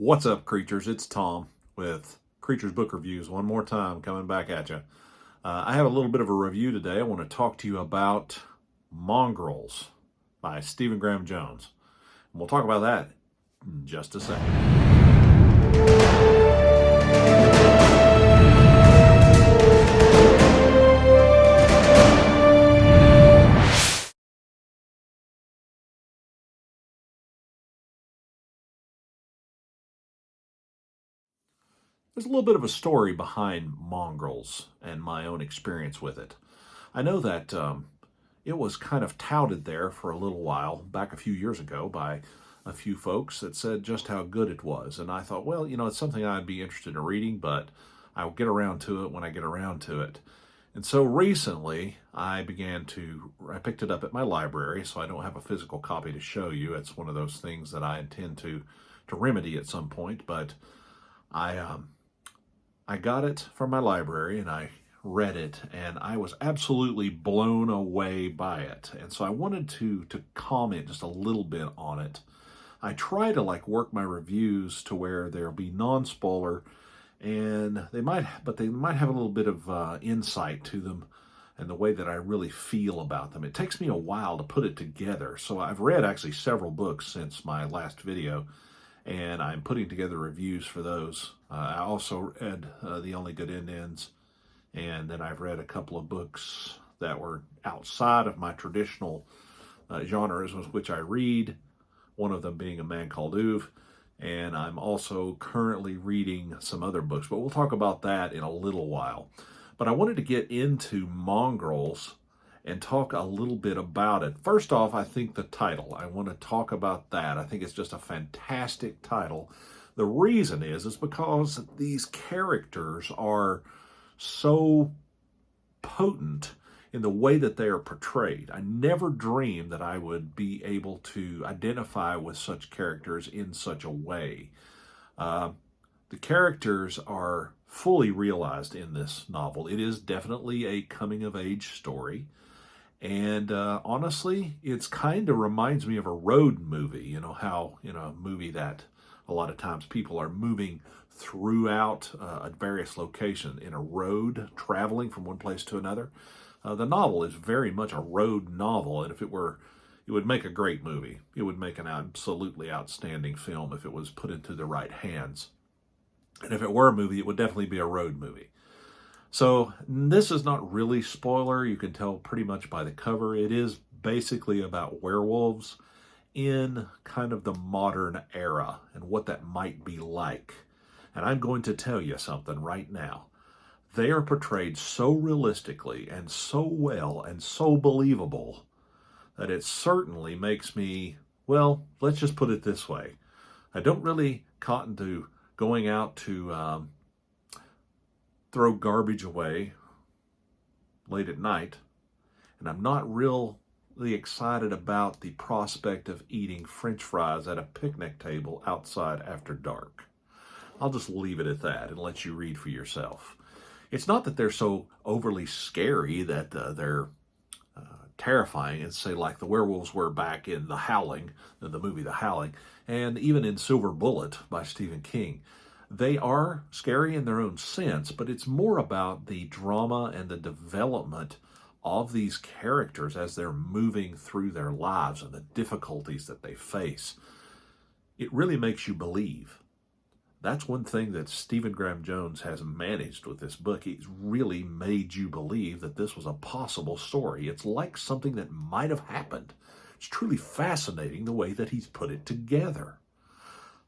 What's up, creatures? It's Tom with Creatures Book Reviews. One more time, coming back at you. I have a little bit of a review today. I want to talk to you about Mongrels by Stephen Graham Jones. And we'll talk about that in just a second. There's a little bit of a story behind Mongrels and my own experience with it. I know that it was kind of touted there for a little while, back a few years ago, by a few folks that said just how good it was. And I thought, well, it's something I'd be interested in reading, but I'll get around to it when I get around to it. And so recently, I picked it up at my library, so I don't have a physical copy to show you. It's one of those things that I intend to remedy at some point, but I got it from my library and I read it, and I was absolutely blown away by it. And so I wanted to comment just a little bit on it. I try to work my reviews to where there'll be non-spoiler, and they might have a little bit of insight to them and the way that I really feel about them. It takes me a while to put it together. So I've read actually several books since my last video, and I'm putting together reviews for those. I also read The Only Good End Ends, and then I've read a couple of books that were outside of my traditional genres, which I read, one of them being A Man Called Ove, and I'm also currently reading some other books, but we'll talk about that in a little while. But I wanted to get into Mongrels and talk a little bit about it. First off, I think the title, I want to talk about that. I think it's just a fantastic title. The reason is because these characters are so potent in the way that they are portrayed. I never dreamed that I would be able to identify with such characters in such a way. The characters are fully realized in this novel. It is definitely a coming-of-age story. And honestly, it's kind of reminds me of a road movie. You know how, a movie that a lot of times people are moving throughout various locations in a road, traveling from one place to another. The novel is very much a road novel, and if it were, it would make a great movie. It would make an absolutely outstanding film if it was put into the right hands. And if it were a movie, it would definitely be a road movie. So this is not really spoiler. You can tell pretty much by the cover. It is basically about werewolves in kind of the modern era and what that might be like. And I'm going to tell you something right now. They are portrayed so realistically and so well and so believable that it certainly makes me, well, let's just put it this way. I don't really cotton to going out to throw garbage away late at night, and I'm not really excited about the prospect of eating French fries at a picnic table outside after dark. I'll just leave it at that and let you read for yourself. It's not that they're so overly scary that they're terrifying. It's say like the werewolves were back in The Howling, the movie The Howling, and even in Silver Bullet by Stephen King. They are scary in their own sense, but it's more about the drama and the development of these characters as they're moving through their lives and the difficulties that they face. It really makes you believe. That's one thing that Stephen Graham Jones has managed with this book. He's really made you believe that this was a possible story. It's like something that might have happened. It's truly fascinating the way that he's put it together.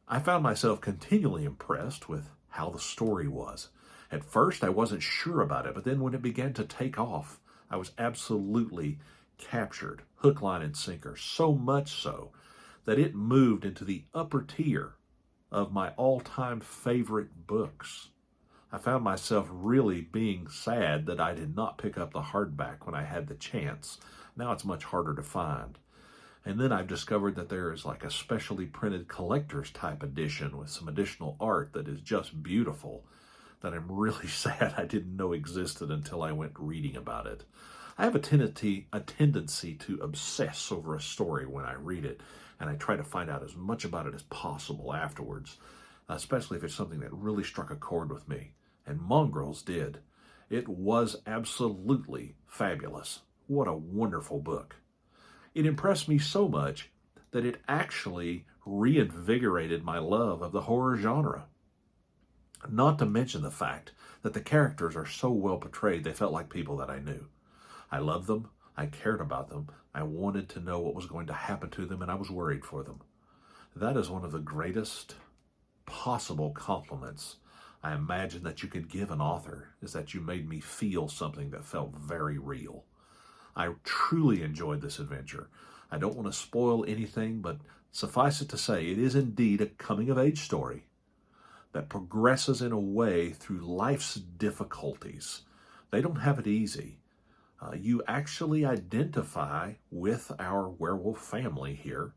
I found myself continually impressed with how the story was. At first, I wasn't sure about it, but then when it began to take off, I was absolutely captured, hook, line, and sinker, so much so that it moved into the upper tier of my all-time favorite books. I found myself really being sad that I did not pick up the hardback when I had the chance. Now it's much harder to find. And then I've discovered that there is like a specially printed collector's type edition with some additional art that is just beautiful, that I'm really sad I didn't know existed until I went reading about it. I have a tendency to obsess over a story when I read it, and I try to find out as much about it as possible afterwards. especially if it's something that really struck a chord with me. And Mongrels did. It was absolutely fabulous. What a wonderful book. It impressed me so much that it actually reinvigorated my love of the horror genre. Not to mention the fact that the characters are so well portrayed, they felt like people that I knew. I loved them, I cared about them, I wanted to know what was going to happen to them, and I was worried for them. That is one of the greatest possible compliments I imagine that you could give an author, is that you made me feel something that felt very real. I truly enjoyed this adventure. I don't want to spoil anything, but suffice it to say, it is indeed a coming-of-age story that progresses in a way through life's difficulties. They don't have it easy. You actually identify with our werewolf family here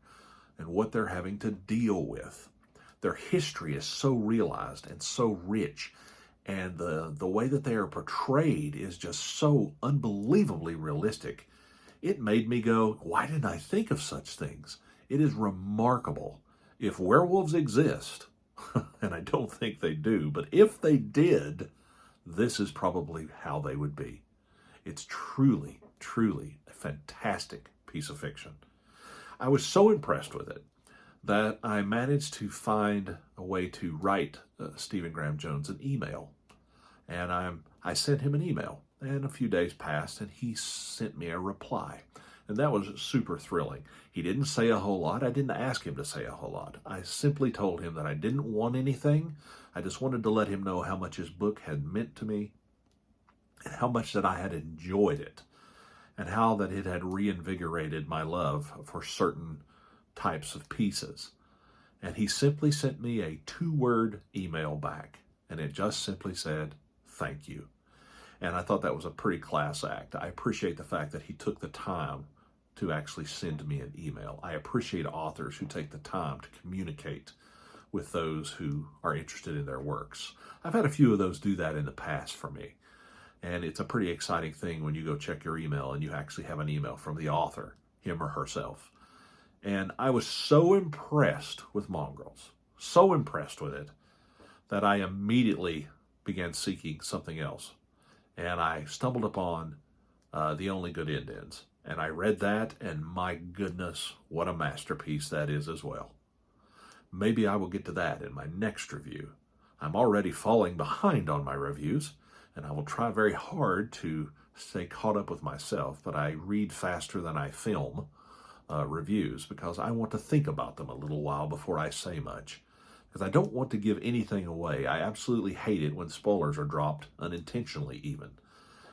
and what they're having to deal with. Their history is so realized and so rich, and the way that they are portrayed is just so unbelievably realistic. It made me go, why didn't I think of such things? It is remarkable. If werewolves exist, and I don't think they do, but if they did, this is probably how they would be. It's truly, truly a fantastic piece of fiction. I was so impressed with it that I managed to find a way to write Stephen Graham Jones an email. And I sent him an email, and a few days passed, and he sent me a reply. And that was super thrilling. He didn't say a whole lot. I didn't ask him to say a whole lot. I simply told him that I didn't want anything. I just wanted to let him know how much his book had meant to me and how much that I had enjoyed it and how that it had reinvigorated my love for certain types of pieces. And he simply sent me a 2-word email back, and it just simply said, "Thank you." And I thought that was a pretty class act. I appreciate the fact that he took the time to actually send me an email. I appreciate authors who take the time to communicate with those who are interested in their works. I've had a few of those do that in the past for me. And it's a pretty exciting thing when you go check your email and you actually have an email from the author, him or herself. And I was so impressed with Mongrels, so impressed with it, that I immediately began seeking something else. And I stumbled upon The Only Good End Ends. And I read that, and my goodness, what a masterpiece that is as well. Maybe I will get to that in my next review. I'm already falling behind on my reviews, and I will try very hard to stay caught up with myself, but I read faster than I film reviews because I want to think about them a little while before I say much, because I don't want to give anything away. I absolutely hate it when spoilers are dropped unintentionally even.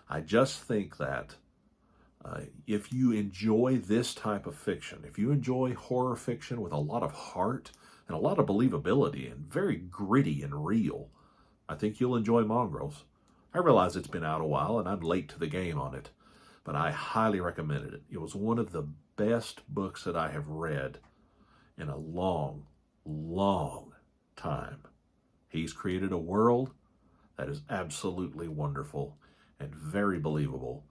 I just think that if you enjoy this type of fiction, if you enjoy horror fiction with a lot of heart and a lot of believability and very gritty and real, I think you'll enjoy Mongrels. I realize it's been out a while and I'm late to the game on it, but I highly recommended it. It was one of the best books that I have read in a long, long time. He's created a world that is absolutely wonderful and very believable.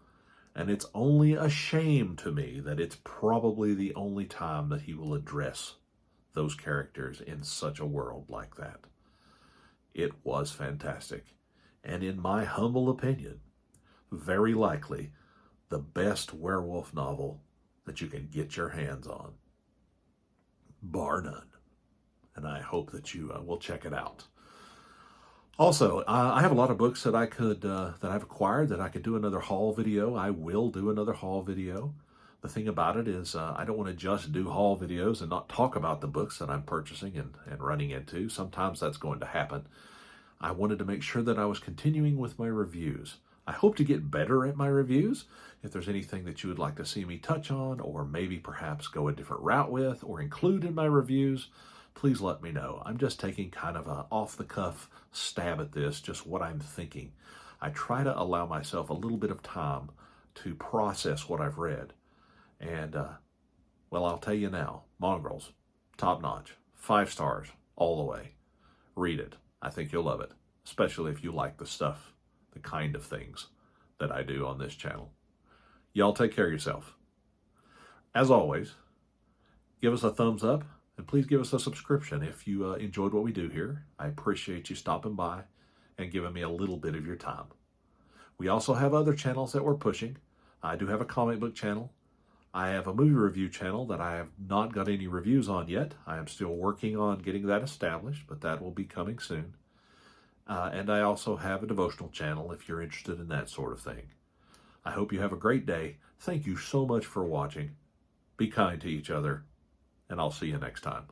And it's only a shame to me that it's probably the only time that he will address those characters in such a world like that. It was fantastic. And in my humble opinion, very likely the best werewolf novel that you can get your hands on, bar none. And I hope that you will check it out. Also, I have a lot of books that that I've acquired that I could do another haul video. I will do another haul video. The thing about it is I don't want to just do haul videos and not talk about the books that I'm purchasing and running into. Sometimes that's going to happen. I wanted to make sure that I was continuing with my reviews. I hope to get better at my reviews. If there's anything that you would like to see me touch on, or maybe perhaps go a different route with, or include in my reviews, please let me know. I'm just taking kind of an off-the-cuff stab at this, just what I'm thinking. I try to allow myself a little bit of time to process what I've read. And, well, I'll tell you now, Mongrels, top-notch, 5 stars, all the way. Read it. I think you'll love it, especially if you like the stuff, the kind of things that I do on this channel. Y'all take care of yourself. As always, give us a thumbs up And please give us a subscription if you enjoyed what we do here. I appreciate you stopping by and giving me a little bit of your time. We also have other channels that we're pushing. I do have a comic book channel. I have a movie review channel that I have not got any reviews on yet. I am still working on getting that established, but that will be coming soon. And I also have a devotional channel if you're interested in that sort of thing. I hope you have a great day. Thank you so much for watching. Be kind to each other, and I'll see you next time.